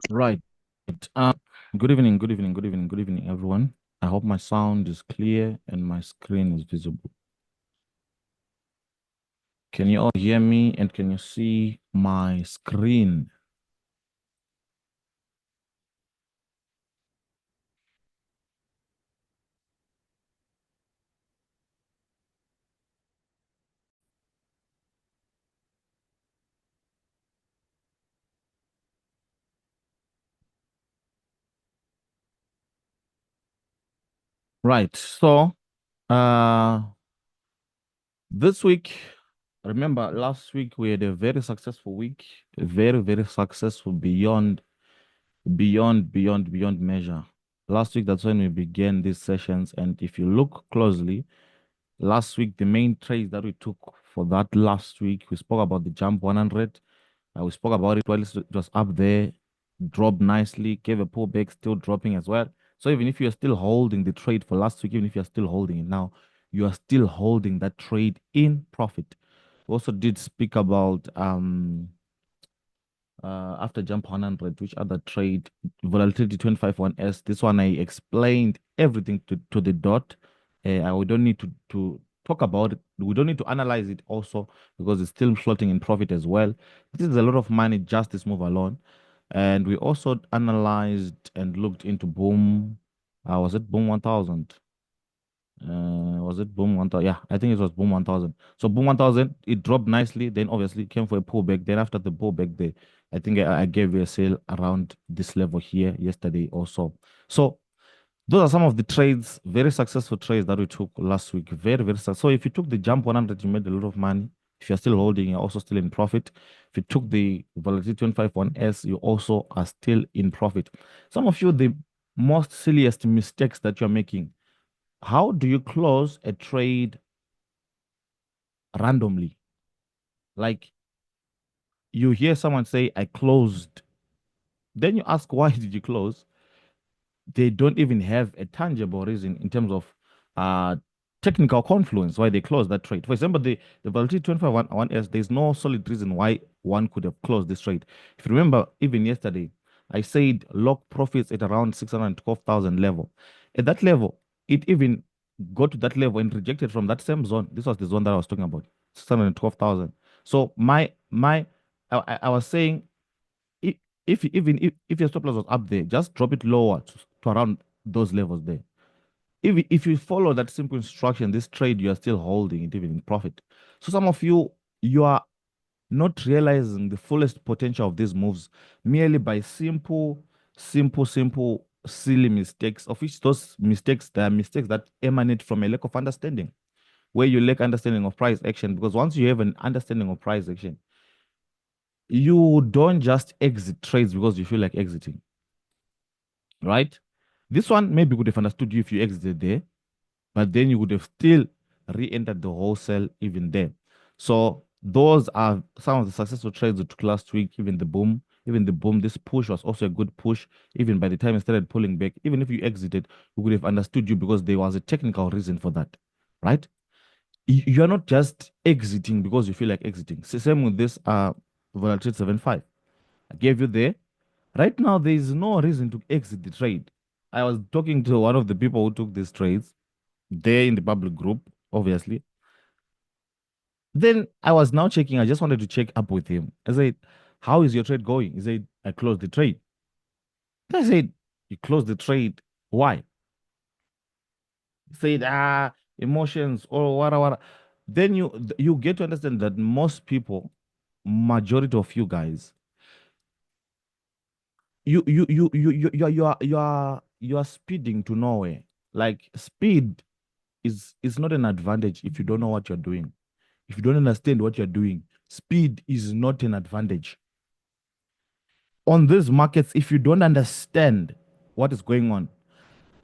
Right. Good evening, good evening, good evening, good evening, everyone. I hope my sound is clear and my screen is visible. Can you all hear me and can you see my screen? Right. Uh, this week, remember last week we had a very successful week, very, very successful beyond measure. Last week, that's when we began these sessions. And if you look closely, last week, the main trades that we took for that last week, we spoke about the jump 100. We spoke about it while it was up there, dropped nicely, gave a pullback, still dropping as well. So even if you're still holding the trade for last week, even if you're still holding it now, you are still holding that trade in profit. We also did speak about after jump 100, which other trade, volatility 251S. This one I explained everything to the dot. We don't need to talk about it. We don't need to analyze it also because it's still floating in profit as well. This is a lot of money, just this move alone. And we also analyzed and looked into Boom. Was it Boom 1000? Was it Boom 1000? Yeah, I think it was Boom 1000. So Boom 1000, it dropped nicely. Then obviously came for a pullback. Then after the pullback, I think I gave you a sale around this level here yesterday also. So those are some of the trades, very successful trades that we took last week. Very, very successful. So if you took the jump 100, you made a lot of money. If you're still holding, you're also still in profit. If you took the volatility 251S, you also are still in profit. Some of you, the most silliest mistakes that you're making, how do you close a trade randomly? Like you hear someone say, I closed. Then you ask, why did you close? They don't even have a tangible reason in terms of uh, technical confluence why they closed that trade. For example, the volatility 251S, there's no solid reason why one could have closed this trade. If you remember, even yesterday, I said lock profits at around 612,000 level. At that level, it even got to that level and rejected from that same zone. This was the zone that I was talking about, 612,000. So I was saying i- if if your stop loss was up there, just drop it lower to around those levels there. If you follow that simple instruction, this trade you are still holding it even in profit. So some of you are not realizing the fullest potential of these moves merely by simple, silly mistakes, of which those mistakes, they are mistakes that emanate from a lack of understanding, where you lack understanding of price action. Because once you have an understanding of price action, you don't just exit trades because you feel like exiting, right? This one maybe would have understood you if you exited there, but then you would have still re-entered the wholesale even there. So those are some of the successful trades we took last week. Even the boom, this push was also a good push. Even by the time it started pulling back, even if you exited, we would have understood you because there was a technical reason for that, right? You're not just exiting because you feel like exiting. Same with this volatility 75. I gave you there. Right now, there is no reason to exit the trade. I was talking to one of the people who took these trades there in the public group, obviously. Then I was now checking. I just wanted to check up with him. I said, how is your trade going? He said, I closed the trade. I said, you closed the trade. Why? He said, emotions or whatever. Then you get to understand that most people, majority of you guys, you are speeding to nowhere. Like speed is not an advantage if you don't know what you're doing. If you don't understand what you're doing, speed is not an advantage. On these markets, if you don't understand what is going on,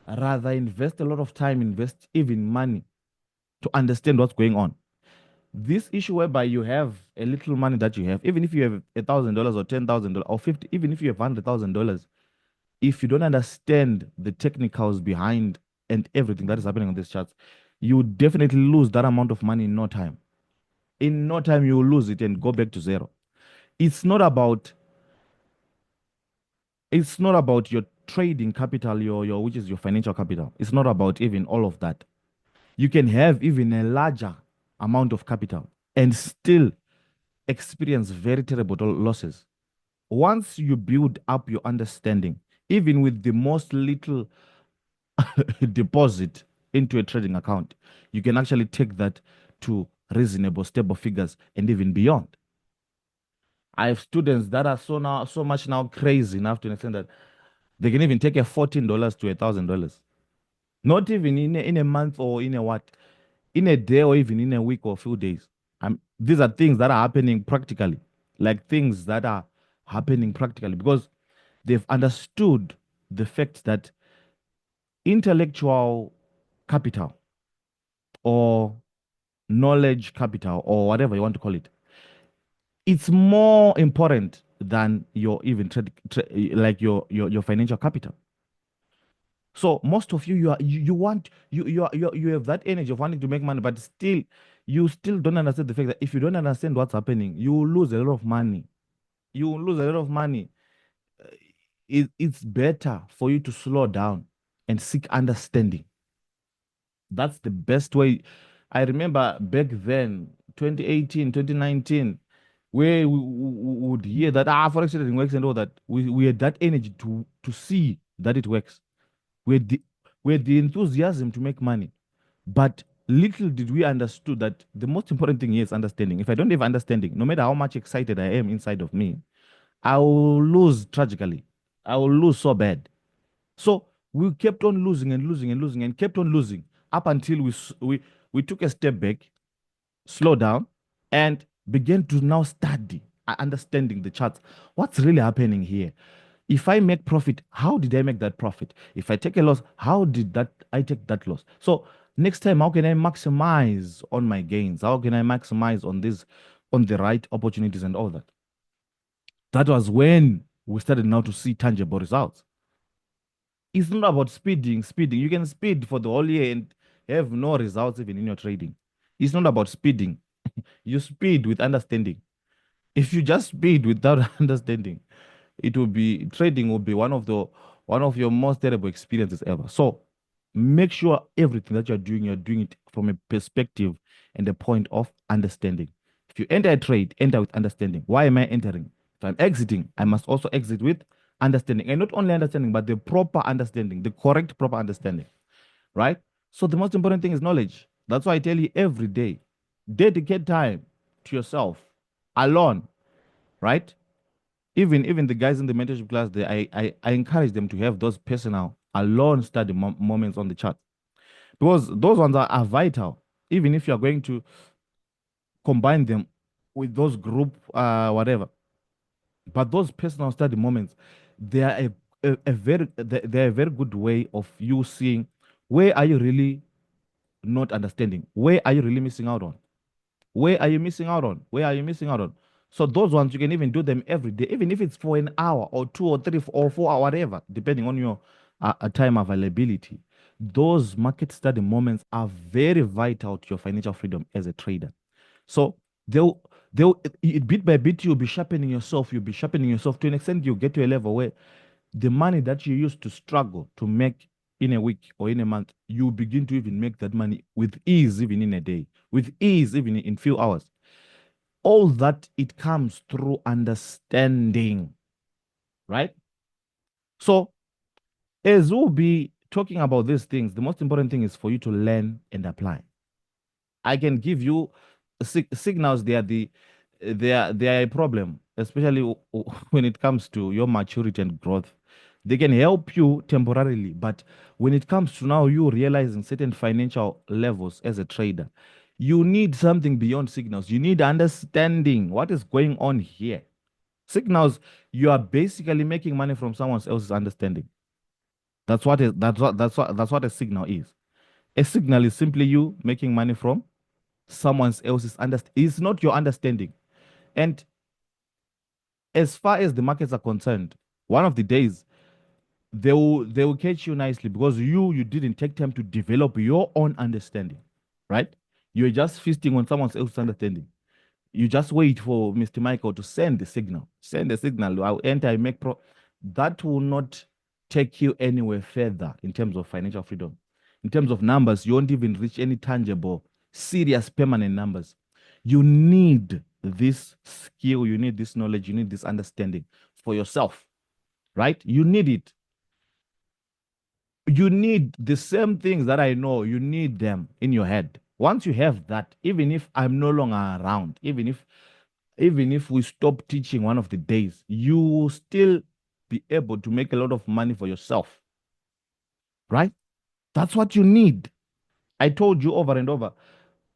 rather invest a lot of time, invest even money to understand what's going on. This issue whereby you have a little money that you have, even if you have $1,000 or $10,000 or 50, even if you have $100,000, if you don't understand the technicals behind and everything that is happening on these charts, you definitely lose that amount of money in no time. In no time, you will lose it and go back to zero. It's not about it's not about your trading capital, your which is your financial capital. It's not about even all of that. You can have even a larger amount of capital and still experience very terrible losses. Once you build up your understanding, even with the most little deposit into a trading account, you can actually take that to reasonable, stable figures and even beyond. I have students that are so much now crazy enough to understand that they can even take a $14 to $1,000. Not even in a month or in a what, in a day or even in a week or a few days. These are things that are happening practically, like things that are happening practically because they've understood the fact that intellectual capital or knowledge capital or whatever you want to call it, it's more important than your even like your financial capital. So most of you, you want you have that energy of wanting to make money, but still you still don't understand the fact that if you don't understand what's happening, you will lose a lot of money. You will lose a lot of money. Uh, it's better for you to slow down and seek understanding. That's the best way. I remember back then, 2018, 2019, where we would hear that forex trading works and all that. We had that energy to see that it works. We had the we had the enthusiasm to make money. But little did we understood that the most important thing here is understanding. If I don't have understanding, no matter how much excited I am inside of me, I will lose tragically. I will lose so bad. So we kept on losing and losing and losing and kept on losing up until we took a step back, slow down, and began to now study, understanding the charts. What's really happening here? If I make profit, how did I make that profit? If I take a loss, how did that I take that loss? So next time, how can I maximize on my gains? How can I maximize on this, on the right opportunities and all that? That was when we started now to see tangible results. It's not about speeding, speeding. You can speed for the whole year and have no results even in your trading. It's not about speeding. You speed with understanding. If you just speed without understanding, it will be trading will be one of your most terrible experiences ever. So make sure everything that you're doing it from a perspective and a point of understanding. If you enter a trade, enter with understanding. Why am I entering? If I'm exiting, I must also exit with understanding. And not only understanding, but the proper understanding, the correct proper understanding. Right? So the most important thing is knowledge. That's why I tell you every day, dedicate time to yourself alone, right? Even the guys in the mentorship class, I encourage them to have those personal alone study moments on the chart because those ones are vital. Even if you are going to combine them with those group whatever, but those personal study moments, they are a very they're a very good way of you seeing where are you really not understanding, where are you really missing out on. Where are you missing out on? Where are you missing out on? So those ones you can even do them every day, even if it's for an hour or 2 or 3 or 4 or whatever, depending on your time availability. Those market study moments are very vital to your financial freedom as a trader. So bit by bit you'll be sharpening yourself. You'll be sharpening yourself to an extent you get to a level where the money that you used to struggle to make in a week or in a month, you begin to even make that money with ease, even in a day, with ease, even in few hours. All that it comes through understanding, right? So, as we'll be talking about these things, the most important thing is for you to learn and apply. I can give you signals. They are a problem, especially when it comes to your maturity and growth. They can help you temporarily, but when it comes to now you realizing certain financial levels as a trader, you need something beyond signals. You need understanding what is going on here. Signals, you are basically making money from someone else's understanding. That's what a signal is. A signal is simply you making money from someone else's understanding. It's not your understanding. And as far as the markets are concerned, one of the days they will catch you nicely because you didn't take time to develop your own understanding, right? You're just feasting on someone else's understanding. You just wait for Mr. Michael to send the signal. Send the signal. I'll enter. I make pro. That will not take you anywhere further in terms of financial freedom. In terms of numbers, you won't even reach any tangible, serious, permanent numbers. You need this skill. You need this knowledge. You need this understanding for yourself, right? You need it. You need the same things that I know. You need them in your head. Once you have that, even if I'm no longer around, even if we stop teaching one of the days, you will still be able to make a lot of money for yourself, right? That's what you need. I told you over and over.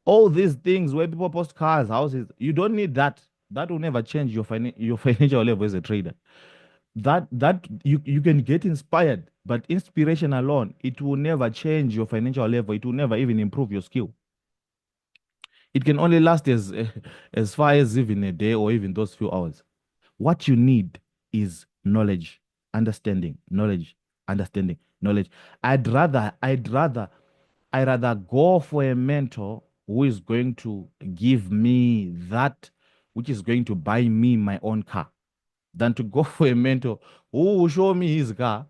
All these things where people post cars, houses, you don't need that. That will never change your financial level as a trader. That you can get inspired, but inspiration alone, it will never change your financial level. It will never even improve your skill. It can only last as far as even a day or even those few hours. What you need is knowledge, understanding, knowledge, understanding, knowledge. I'd rather go for a mentor who is going to give me that which is going to buy me my own car than to go for a mentor who will show me his car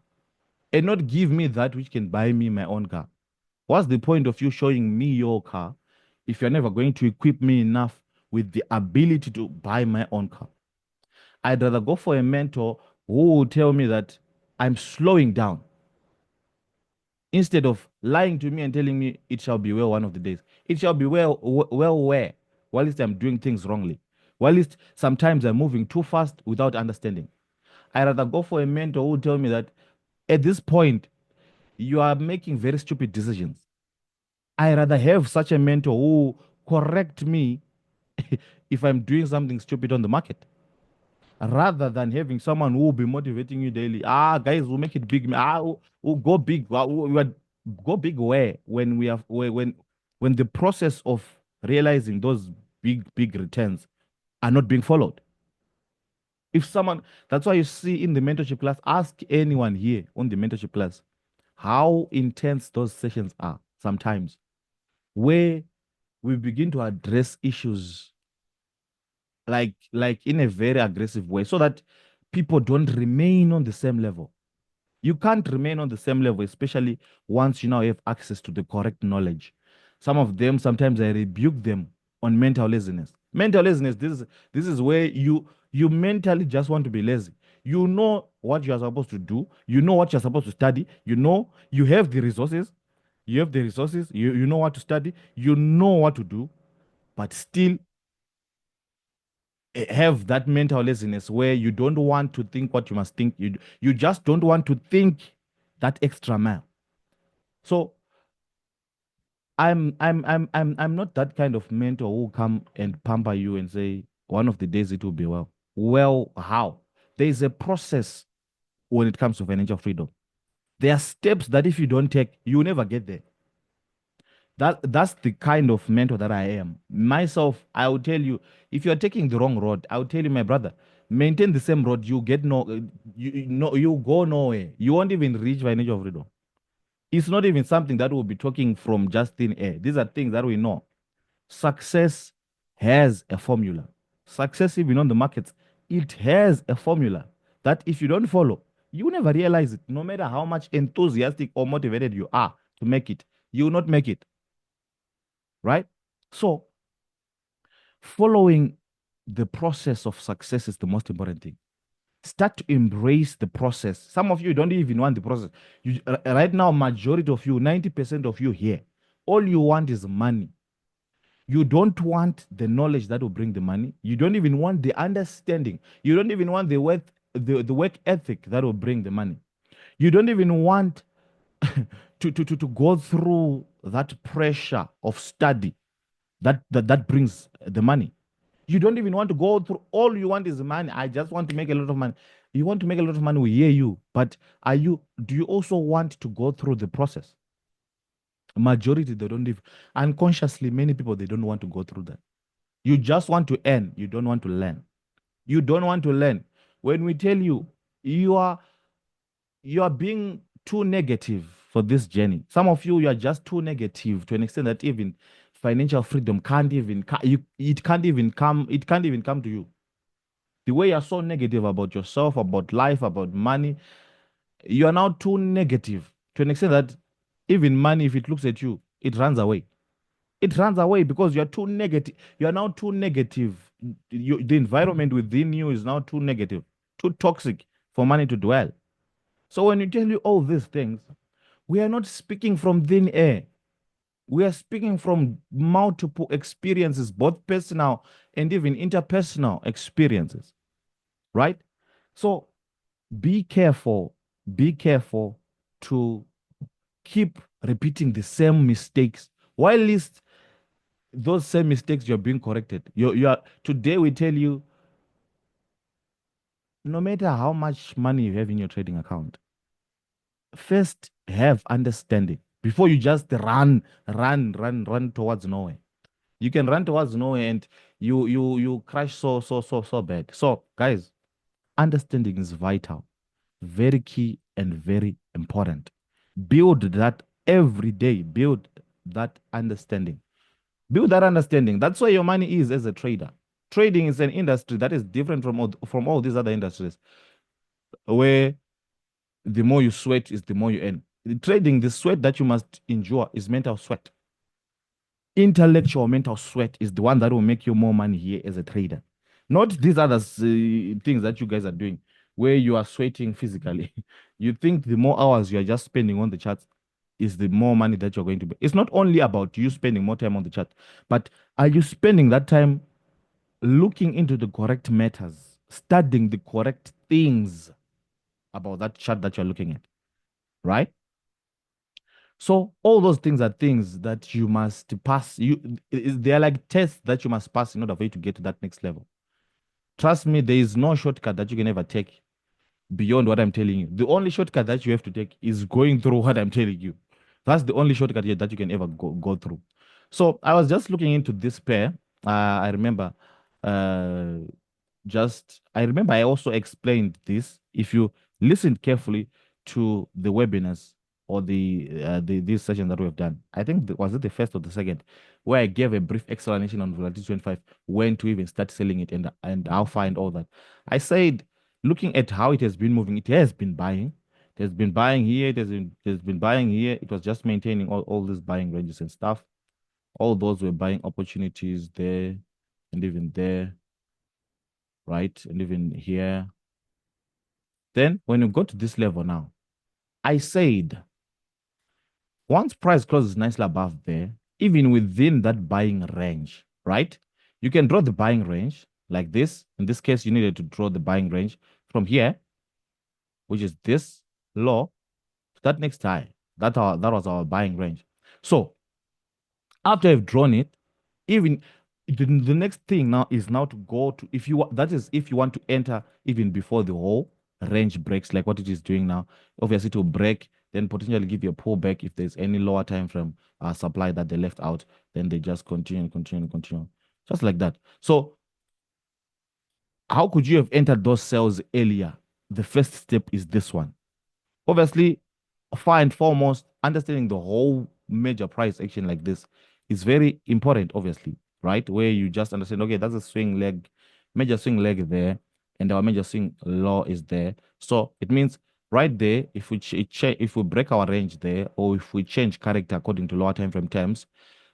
and not give me that which can buy me my own car. What's the point of you showing me your car if you're never going to equip me enough with the ability to buy my own car? I'd rather go for a mentor who will tell me that I'm slowing down instead of lying to me and telling me it shall be well one of the days. It shall be well where? While I'm doing things wrongly. While sometimes I'm moving too fast without understanding. I'd rather go for a mentor who will tell me that at this point, you are making very stupid decisions. I rather have such a mentor who correct me if I'm doing something stupid on the market, rather than having someone who will be motivating you daily. Guys, we'll make it big. We'll go big. Go big where? When we have when the process of realizing those big returns are not being followed. If someone, that's why you see in the mentorship class, ask anyone here on the mentorship class how intense those sessions are sometimes, where we begin to address issues like in a very aggressive way so that people don't remain on the same level. You can't remain on the same level, especially once you now have access to the correct knowledge. Some of them, sometimes I rebuke them on mental laziness. Mental laziness, this is where you mentally just want to be lazy. You know what you are supposed to do, you know what you're supposed to study, you know you have the resources, you know what to study, you know what to do, but still have that mental laziness where you don't want to think what you must think. You just don't want to think that extra mile. So I'm not that kind of mentor who come and pamper you and say one of the days it will be well. Well, how? There is a process when it comes to financial freedom. There are steps that if you don't take, you will never get there. That's the kind of mentor that I am. Myself, I will tell you, if you're taking the wrong road, I will tell you, my brother, maintain the same road. You get no, you go nowhere. You won't even reach financial freedom. It's not even something that we'll be talking from just thin air. These are things that we know. Success has a formula. Success, even on the markets, it has a formula that if you don't follow, you will never realize it. No matter how much enthusiastic or motivated you are to make it, you will not make it. Right? So, following the process of success is the most important thing. Start to embrace the process. Some of you don't even want the process. Right now, majority of you, 90% of you here, all you want is money. You don't want the knowledge that will bring the money. You don't even want the understanding. You don't even want the work ethic that will bring the money. You don't even want to go through that pressure of study that brings the money. You don't even want to go through. All you want is money. I just want to make a lot of money. You want to make a lot of money, we hear you. But do you also want to go through the process? Majority, they don't live. Unconsciously, many people, they don't want to go through that. You just want to earn. You don't want to learn. You don't want to learn. When we tell you, you are you are being too negative for this journey. Some of you, you are just too negative to an extent that even financial freedom can't even it can't even come, it can't even come to you. The way you're so negative about yourself, about life, about money, you are now too negative to an extent that even money, if it looks at you, it runs away. It runs away because you're too negative. You are now too negative. The environment within you is now too negative, too toxic for money to dwell. So when you tell you all these things, we are not speaking from thin air. We are speaking from multiple experiences, both personal and even interpersonal experiences, right? So be careful to keep repeating the same mistakes. While least those same mistakes you're being corrected. You are today we tell you, no matter how much money you have in your trading account, first have understanding before you just run towards nowhere. You can run towards nowhere and you crash so bad. So guys, understanding is vital, very key and very important. Build that every day. Build that understanding. Build that understanding. That's where your money is as a trader. Trading is an industry that is different from all these other industries, where the more you sweat is the more you earn. In trading, the sweat that you must endure is mental sweat. Intellectual mental sweat is the one that will make you more money here as a trader. Not these other things that you guys are doing, where you are sweating physically. You think the more hours you are just spending on the charts is the more money that you're going to be. It's not only about you spending more time on the chart, but are you spending that time looking into the correct matters, studying the correct things about that chart that you're looking at, right? So all those things are things that you must pass. They are like tests that you must pass in order for you to get to that next level. Trust me, there is no shortcut that you can ever take beyond what I'm telling you. The only shortcut that you have to take is going through what I'm telling you. That's the only shortcut that you can ever go through. So I was just looking into this pair. I remember uh, I remember I also explained this. If you listened carefully to the webinars or the this session that we have done, I think was it the first or the second, where I gave a brief explanation on volatility 25, when to even start selling it and how far and all that. I said, looking at how it has been moving, it has been buying. It has been buying here. It has been buying here. It was just maintaining all these buying ranges and stuff. All those were buying opportunities there and even there, right? And even here. Then when you go to this level now, I said once price closes nicely above there, even within that buying range, right? You can draw the buying range like this. In this case, you needed to draw the buying range from here, which is this low to that next high. That was our buying range. So after I've drawn it, even the next thing now is now to go to, if you that is if you want to enter even before the whole range breaks, like what it is doing now. Obviously to break, then potentially give you a pullback. If there's any lower time frame supply that they left out, then they just continue just like that. So how could you have entered those cells earlier? The first step is this one. Obviously, far and foremost, understanding the whole major price action like this is very important, obviously, right? Where you just understand, okay, that's a swing leg, major swing leg there, and our major swing low is there. So it means right there, if if we break our range there, or if we change character according to lower time frame terms,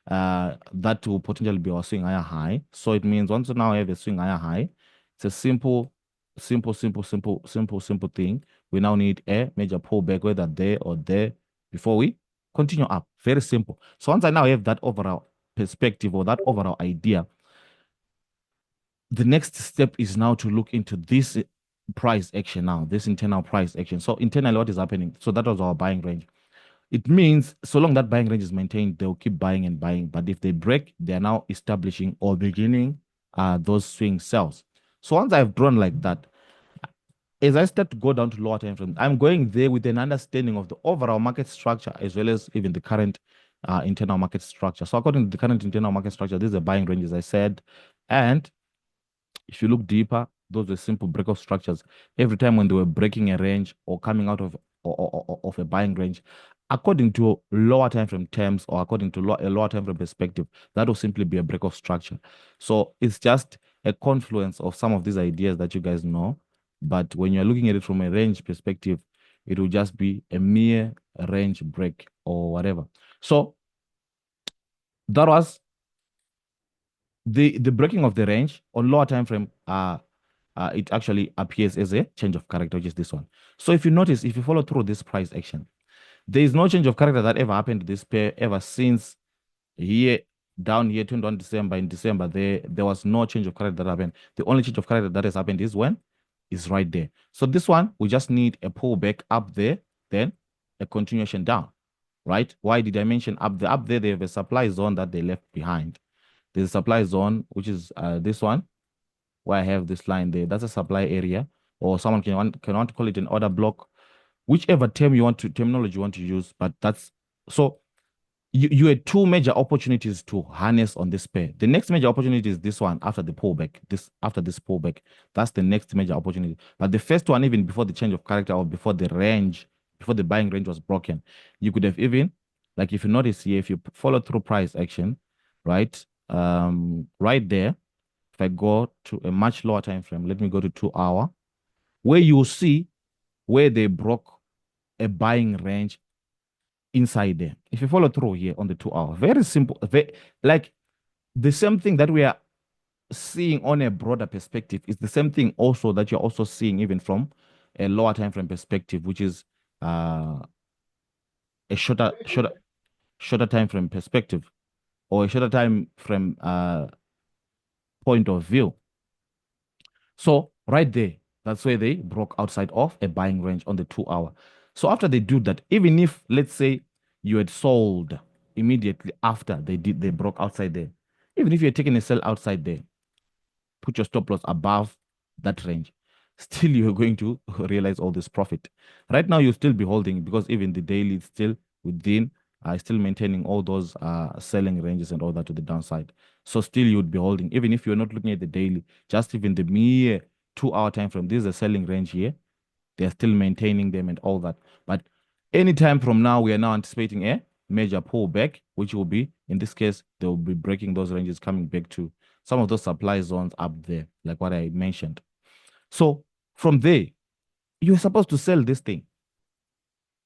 that will potentially be our swing higher high. So it means once we now have a swing higher high, it's a simple thing. We now need a major pullback, whether there or there, before we continue up. Very simple. So once I now have that overall perspective or that overall idea, the next step is now to look into this price action now, this internal price action. So internally, what is happening? So that was our buying range. It means so long that buying range is maintained, they'll keep buying and buying. But if they break, they're now establishing or beginning those swing sells. So once I've drawn like that, as I start to go down to lower time frames, I'm going there with an understanding of the overall market structure as well as even the current internal market structure. So according to the current internal market structure, this is a buying range, as I said. And if you look deeper, those are simple breakout structures. Every time when they were breaking a range or coming out of of a buying range, according to lower time frame terms or according to a lower time frame perspective, that will simply be a breakout structure. So it's just a confluence of some of these ideas that you guys know. But when you're looking at it from a range perspective, it will just be a mere range break or whatever. So that was the breaking of the range on lower time frame. It actually appears as a change of character, which is this one. So if you notice, if you follow through this price action, there is no change of character that ever happened to this pair ever since here down here 21 December. In December, there was no change of character that happened. The only change of character that has happened is when is right there. So this one, we just need a pullback up there, then a continuation down, right? Why did I mention up there? Up there, they have a supply zone that they left behind. There's a supply zone, which is this one, where I have this line there. That's a supply area, or someone can want to call it an order block, whichever terminology you want to use. But that's so you had two major opportunities to harness on this pair. The next major opportunity is this one after the pullback. After this pullback, that's the next major opportunity. But the first one, even before the change of character or before the range, before the buying range was broken, you could have even, like if you notice here, if you follow through price action, right, right there. If I go to a much lower time frame, let me go to 2 hour, where you see where they broke a buying range inside there. If you follow through here on the 2 hour, very simple, like the same thing that we are seeing on a broader perspective is the same thing also that you're also seeing even from a lower time frame perspective, which is a shorter time frame perspective or a shorter time frame point of view. So right there, that's where they broke outside of a buying range on the 2 hour. So after they do that, even if let's say you had sold immediately after they broke outside there, even if you're taking a sell outside there, put your stop loss above that range, still you're going to realize all this profit. Right now, you'll still be holding because even the daily is still within, still maintaining all those selling ranges and all that to the downside. So still you'd be holding, even if you're not looking at the daily, just even the mere 2 hour time frame. This is a selling range here. They're still maintaining them and all that. But anytime from now, we are now anticipating a major pullback, which will be, in this case, they will be breaking those ranges, coming back to some of those supply zones up there, like what I mentioned. So from there, you're supposed to sell this thing.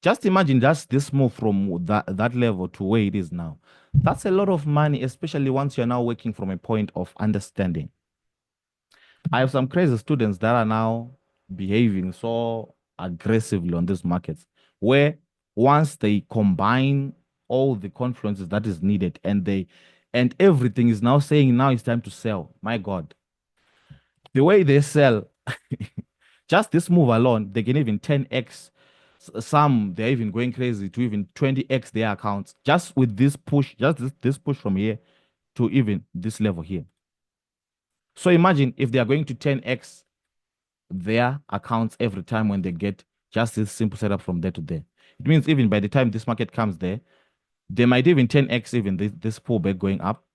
Just imagine just this move from that level to where it is now. That's a lot of money, especially once you're now working from a point of understanding. I have some crazy students that are now behaving so aggressively on these markets, where once they combine all the confluences that is needed and everything is now saying now it's time to sell. My God, the way they sell, just this move alone, they can even 10x. Some they're even going crazy to even 20x their accounts just with this push, just this push from here to even this level here. So imagine if they are going to 10x their accounts every time when they get just this simple setup from there to there. It means even by the time this market comes there, they might even 10x even this pullback going up.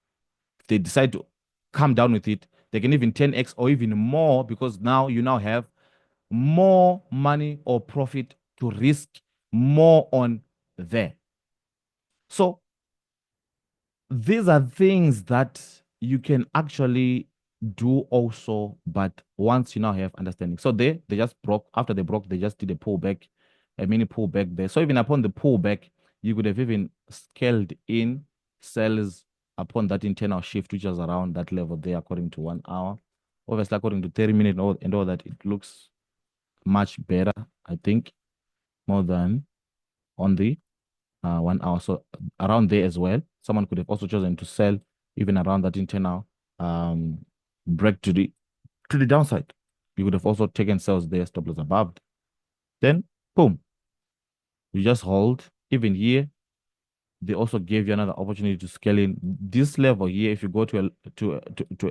If they decide to come down with it, they can even 10x or even more because now you now have more money or profit to risk more on there. So these are things that you can actually do also, but once you now have understanding. So they just broke. After they broke, they just did a pullback, a mini pullback there. So even upon the pullback, you could have even scaled in sells upon that internal shift, which was around that level there, according to 1 hour. Obviously, according to 30 minutes and all that, it looks much better, I think, more than on the 1 hour. So around there as well, someone could have also chosen to sell even around that internal break to the downside. You could have also taken sales there, stop loss above. Then boom, you just hold. Even here, they also gave you another opportunity to scale in this level here. If you go to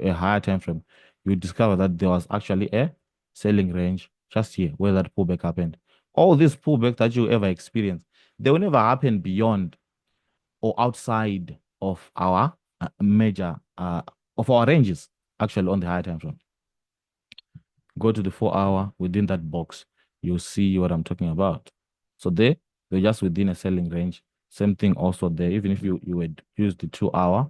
a higher time frame, you discover that there was actually a selling range just here where that pullback happened. All these pullbacks that you ever experience, they will never happen beyond or outside of our major of our ranges actually on the higher time frame. Go to the 4 hour within that box, you'll see what I'm talking about. So they're just within a selling range. Same thing also there. Even if you would use the 2 hour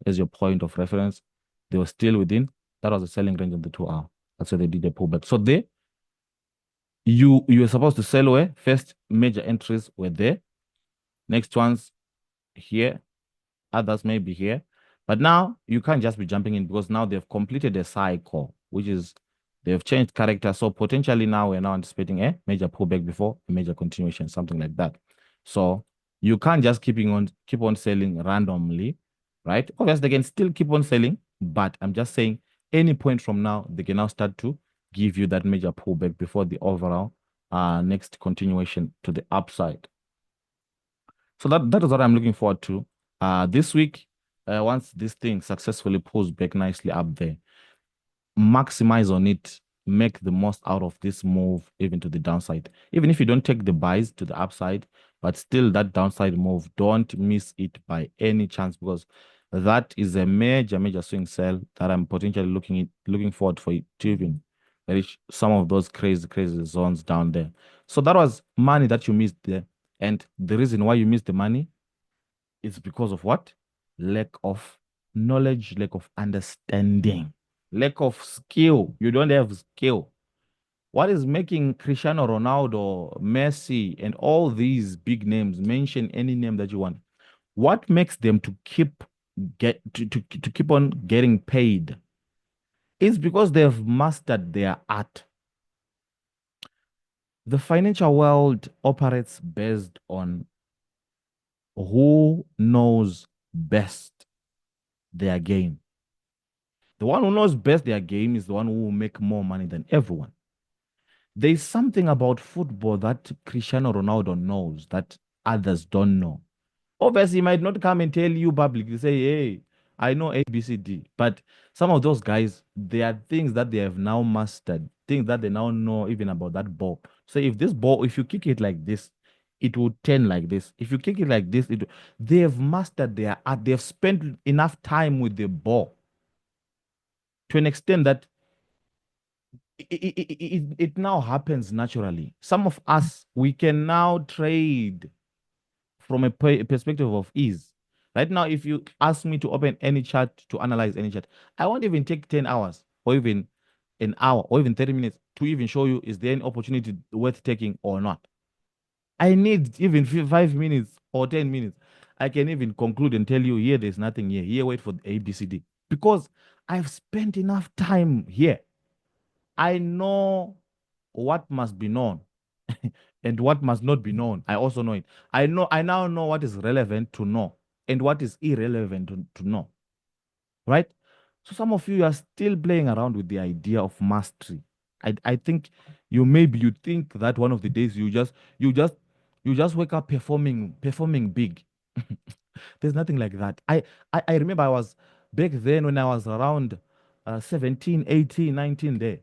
as your point of reference, they were still within. That was the selling range of the 2 hour. That's why they did a pullback. So there, you were supposed to sell where first major entries were there. Next ones here, others may be here. But now you can't just be jumping in because now they've completed a cycle, which is they've changed character. So potentially now we're now anticipating a major pullback before a major continuation, something like that. So you can't just keep on selling randomly, right? Obviously, they can still keep on selling, but I'm just saying any point from now, they can now start to give you that major pullback before the overall next continuation to the upside. So that is what I'm looking forward to. This week, once this thing successfully pulls back nicely up there, maximize on it, make the most out of this move, even to the downside. Even if you don't take the buys to the upside, but still that downside move, don't miss it by any chance because that is a major, major swing sell that I'm potentially looking forward for it to even reach some of those crazy, crazy zones down there. So that was money that you missed there. And the reason why you missed the money is because of what? Lack of knowledge, lack of understanding, lack of skill. You don't have skill. What is making Cristiano Ronaldo, Messi, and all these big names, mention any name that you want? What makes them to keep on getting paid? It's because they've mastered their art. The financial world operates based on who knows best their game. The one who knows best their game is the one who will make more money than everyone. There is something about football that Cristiano Ronaldo knows that others don't know. Obviously, he might not come and tell you publicly, say, hey, I know ABCD. But some of those guys, there are things that they have now mastered, things that they now know even about that ball. So if this ball, if you kick it like this, it will turn like this. If you kick it like this, they have mastered their art. They have spent enough time with the ball to an extent that it now happens naturally. Some of us, we can now trade from a perspective of ease. Right now, if you ask me to open any chart, to analyze any chart, I won't even take 10 hours or even an hour or even 30 minutes to even show you is there any opportunity worth taking or not. I need even 5 minutes or 10 minutes. I can even conclude and tell you here, there's nothing here. Here, wait for the ABCD. Because I've spent enough time here. I know what must be known and what must not be known. I also know it. I now know what is relevant to know and what is irrelevant to know. Right? So some of you are still playing around with the idea of mastery. I think you think that one of the days you just wake up performing big. There's nothing like that. I remember I was back then when I was around 17, 18, 19 there.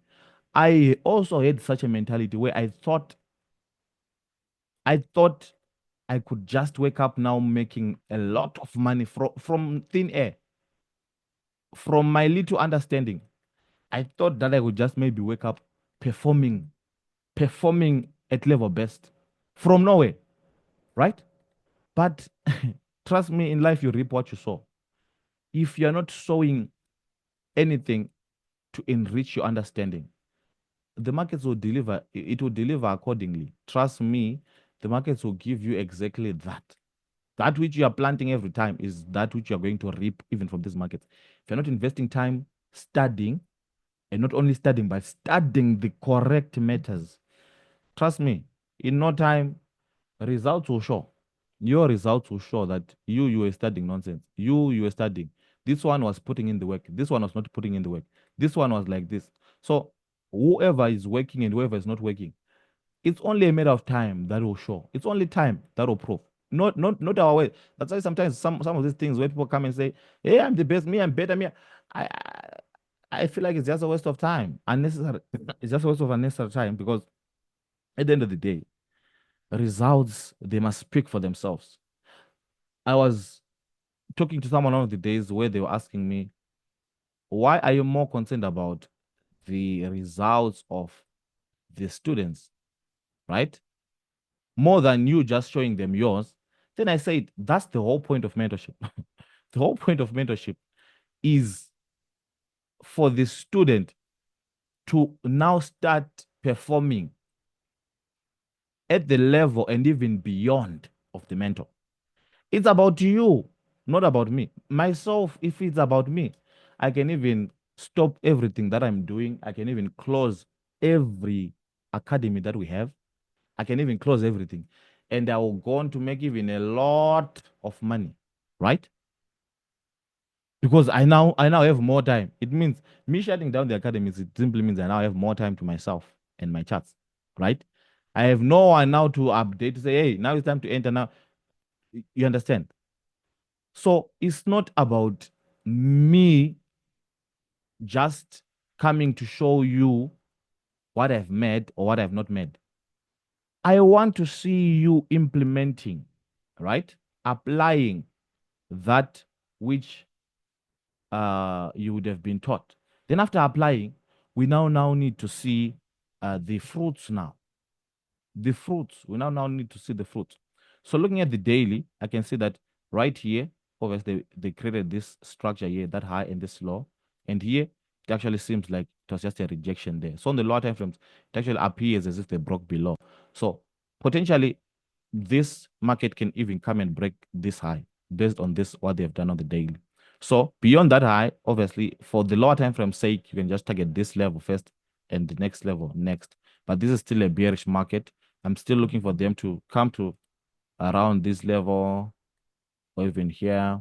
I also had such a mentality where I thought I could just wake up now making a lot of money from thin air. From my little understanding, I thought that I would just maybe wake up performing, performing at level best from nowhere, right? But trust me, in life, you reap what you sow. If you're not sowing anything to enrich your understanding, the markets will deliver, it will deliver accordingly. Trust me, the markets will give you exactly that. That which you are planting every time is that which you are going to reap even from these markets. If you're not investing time studying, and not only studying, but studying the correct matters, trust me, in no time, results will show. Your results will show that you were studying nonsense. You were studying. This one was putting in the work. This one was not putting in the work. This one was like this. So whoever is working and whoever is not working, it's only a matter of time that will show. It's only time that will prove. Not our way. That's why sometimes some of these things where people come and say, "Hey, I'm the best. Me, I'm better. Me." I I feel like it's just a waste of time. Unnecessary. It's just a waste of unnecessary time because at the end of the day, results they must speak for themselves. I was talking to someone one of the days where they were asking me, why are you more concerned about the results of the students, right? More than you just showing them yours. Then I said, that's the whole point of mentorship. The whole point of mentorship is for the student to now start performing at the level and even beyond of the mentor. It's about you, not about me. Myself, if it's about me, I can even stop everything that I'm doing. I can even close every academy that we have. I can even close everything. And I will go on to make even a lot of money, right? Because I now have more time. It means me shutting down the academies, it simply means I now have more time to myself and my chats, right? I have no one now to update to say, hey, now it's time to enter now. You understand? So it's not about me just coming to show you what I've made or what I've not made. I want to see you implementing, right? Applying that which you would have been taught. Then after applying, we now need to see the fruits now. The fruits, we now need to see the fruits. So looking at the daily, I can see that right here, obviously they created this structure here, that high and this low. And here, it actually seems like it was just a rejection there. So on the lower time frames, it actually appears as if they broke below. So potentially, this market can even come and break this high based on this, what they've done on the daily. So beyond that high, obviously, for the lower time frame sake, you can just target this level first and the next level next. But this is still a bearish market. I'm still looking for them to come to around this level or even here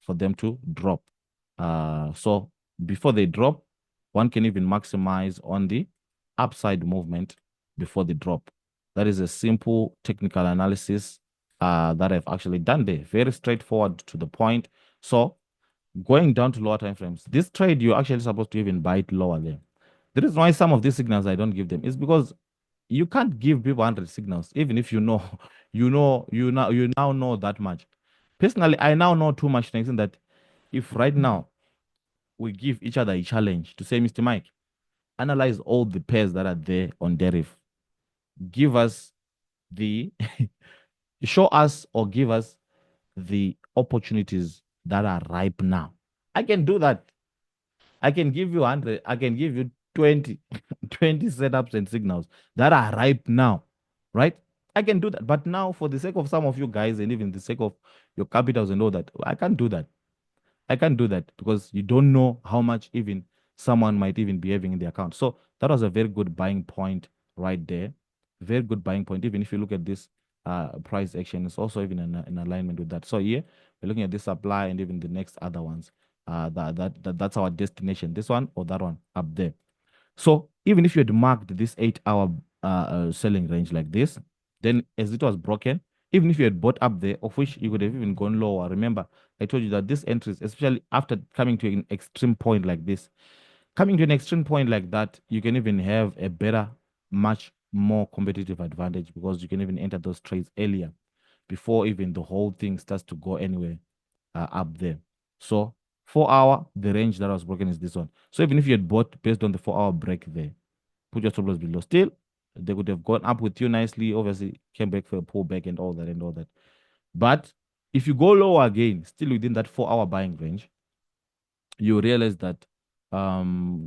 for them to drop. So before they drop, one can even maximize on the upside movement before the drop. That is a simple technical analysis that I've actually done there. Very straightforward to the point. So going down to lower time frames, this trade, you're actually supposed to even buy it lower there. The reason why some of these signals I don't give them is because you can't give people 100 signals, even if you know, you now know that much. Personally, I now know too much things in that if right now we give each other a challenge to say, Mr. Mike, analyze all the pairs that are there on Deriv. Give us the, show us or give us the opportunities that are ripe now. I can do that. I can give you 100, I can give you 20, 20 setups and signals that are ripe now, right? I can do that. But now, for the sake of some of you guys and even the sake of your capitals and all that, I can't do that. I can't do that because you don't know how much even someone might even be having in the account. So that was a very good buying point right there. Very good buying point. Even if you look at this price action, it's also even in alignment with that. So here we're looking at this supply and even the next other ones. That's our destination. This one or that one up there. So even if you had marked this 8 hour selling range like this, then as it was broken, even if you had bought up there, of which you could have even gone lower. Remember, I told you that this entries, especially after coming to an extreme point like this, coming to an extreme point like that, you can even have a better, much more competitive advantage because you can even enter those trades earlier before even the whole thing starts to go anywhere up there. So 4 hour, the range that was broken is this one. So even if you had bought based on the 4 hour break there, put your stop loss below. Still, they could have gone up with you nicely. Obviously, came back for a pullback and all that and all that. But if you go lower again, still within that 4 hour buying range, you realize that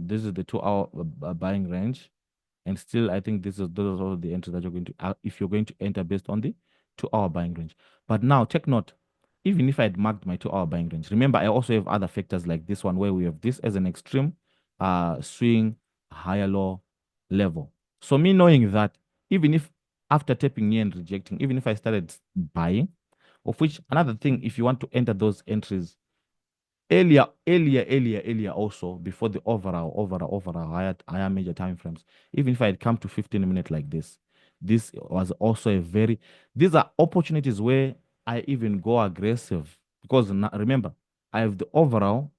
this is the 2 hour buying range, and still I think those are all the entries that you're going to if you're going to enter based on the 2 hour buying range. But now take note, even if I had marked my 2 hour buying range, remember I also have other factors like this one where we have this as an extreme swing higher low level. So me knowing that, even if after tapping near and rejecting, even if I started buying, of which another thing, if you want to enter those entries earlier also before the overall higher major time frames, even if I had come to 15 minutes like this was also a very, these are opportunities where I even go aggressive because remember, I have the overall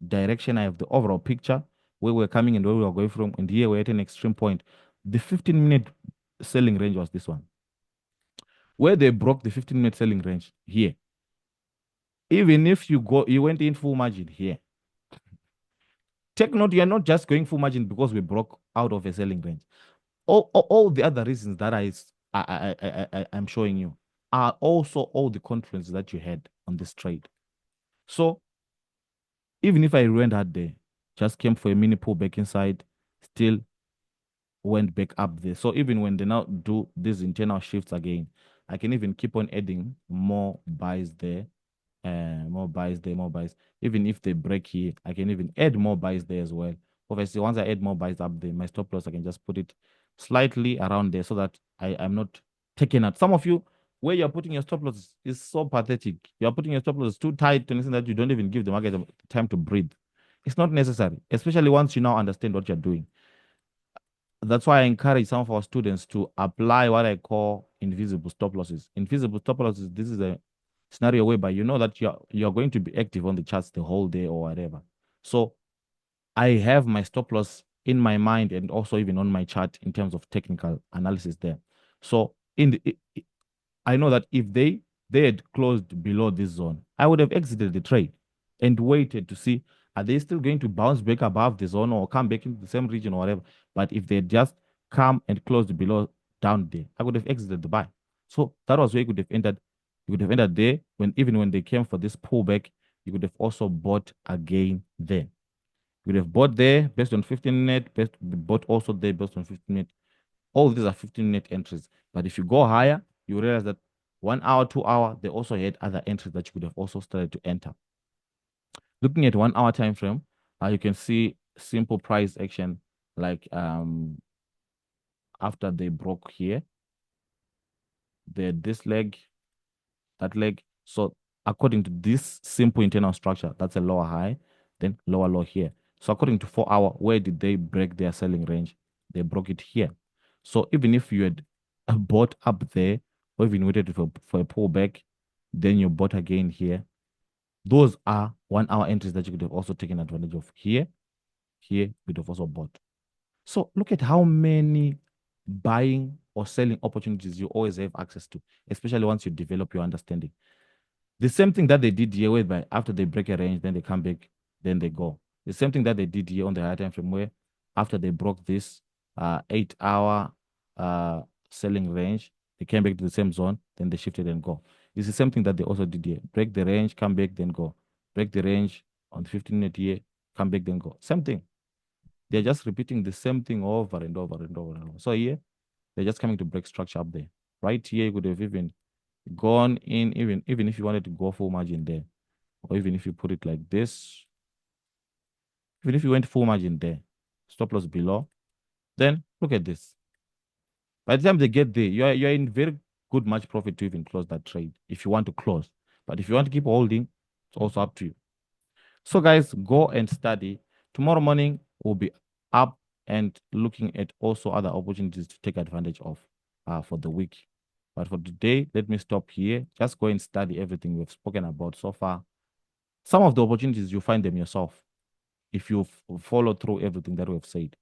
direction, I have the overall picture where we're coming and where we are going from, and here we're at an extreme point. The 15-minute selling range was this one, where they broke the 15-minute selling range here. Even if you went in full margin here, take note, you're not just going full margin because we broke out of a selling range. All the other reasons that I'm showing you are also all the confluences that you had on this trade. So even if I went out there, just came for a mini pullback inside, still went back up there. So even when they now do these internal shifts again, I can even keep on adding more buys there, more buys there, more buys. Even if they break here, I can even add more buys there as well. Obviously, once I add more buys up there, my stop loss, I can just put it slightly around there so that I'm not taking out. Some of you, where you're putting your stop loss is so pathetic. You're putting your stop loss too tight to an extent that you don't even give the market time to breathe. It's not necessary, especially once you now understand what you're doing. That's why I encourage some of our students to apply what I call invisible stop losses. Invisible stop losses, this is a scenario whereby you know that you're going to be active on the charts the whole day or whatever. So I have my stop loss in my mind and also even on my chart in terms of technical analysis there. So I know that if they had closed below this zone, I would have exited the trade and waited to see are they still going to bounce back above the zone or come back into the same region or whatever. But if they had just come and closed below down there, I would have exited the buy. So that was where you could have entered. You could have entered there when even when they came for this pullback, you could have also bought again there. You could have bought there based on 15 minute, bought also there based on 15 minute. All these are 15 minute entries. But if you go higher, you realize that 1 hour, 2 hour, they also had other entries that you could have also started to enter. Looking at 1 hour time frame, you can see simple price action like after they broke here, they had this leg, that leg. So according to this simple internal structure, that's a lower high, then lower low here. So according to 4 hour, where did they break their selling range? They broke it here. So even if you had bought up there, or even waited for a pullback, then you bought again here. Those are 1 hour entries that you could have also taken advantage of here. Here, you could have also bought. So look at how many buying or selling opportunities you always have access to, especially once you develop your understanding. The same thing that they did here, whereby after they break a range, then they come back, then they go. The same thing that they did here on the higher time frame, where after they broke this 8 hour selling range, they came back to the same zone, then they shifted and go. It's the same thing that they also did here. Break the range, come back, then go. Break the range on the 15 minute here, come back, then go. Same thing. They're just repeating the same thing over and over and over and over. So here, they're just coming to break structure up there. Right here, you could have even gone in, even if you wanted to go full margin there, or even if you put it like this, even if you went full margin there, stop loss below, then look at this. By the time they get there, you're in very good much profit to even close that trade if you want to close. But if you want to keep holding, it's also up to you. So guys, go and study. Tomorrow morning we'll be up and looking at also other opportunities to take advantage of for the week. But for today, let me stop here. Just go and study everything we've spoken about so far. Some of the opportunities, you find them yourself if you follow through everything that we've said.